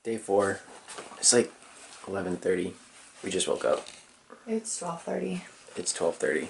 Day 4. It's like 11:30. We just woke up. It's 12:30. It's 12:30.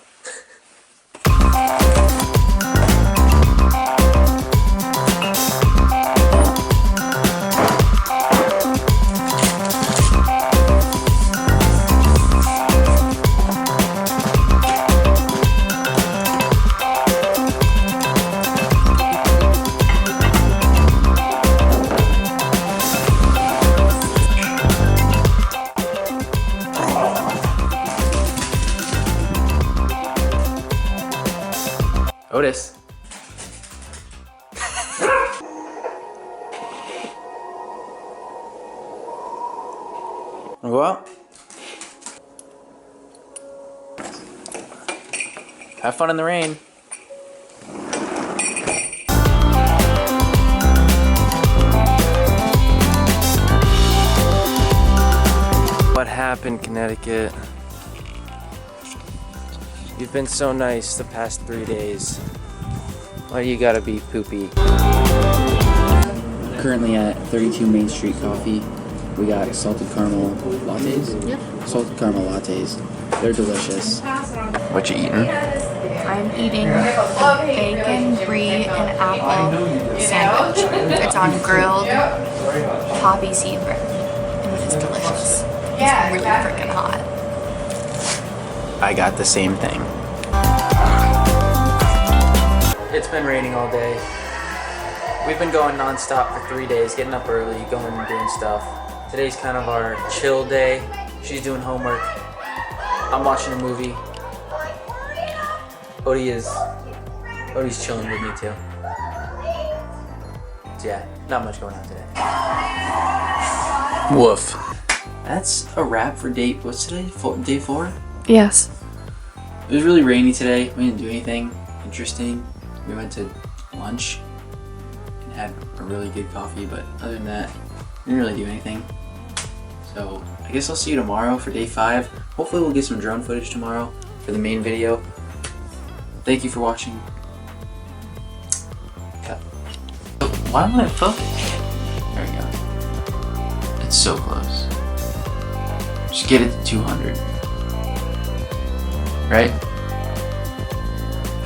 Otis. Wanna go out? Have fun in the rain. What happened, Connecticut? You've been so nice the past 3 days. Why do you gotta be poopy? Currently at 32 Main Street Coffee, we got salted caramel lattes. Yep. Salted caramel lattes. They're delicious. What you eating? I'm eating bacon, brie, and apple sandwich. It's on grilled poppy seed bread, and it's delicious. It's really freaking hot. I got the same thing. It's been raining all day. We've been going non-stop for 3 days, getting up early, going and doing stuff. Today's kind of our chill day. She's doing homework. I'm watching a movie. Odie's chilling with me too. So yeah, not much going on today. Woof. That's a wrap for what's today? Day 4? Yes. It was really rainy today. We didn't do anything interesting. We went to lunch and had a really good coffee, but other than that, we didn't really do anything. So I guess I'll see you tomorrow for day 5. Hopefully we'll get some drone footage tomorrow for the main video. Thank you for watching. Cut. Why am I focused? There we go. It's so close. Just get it to 200. Right?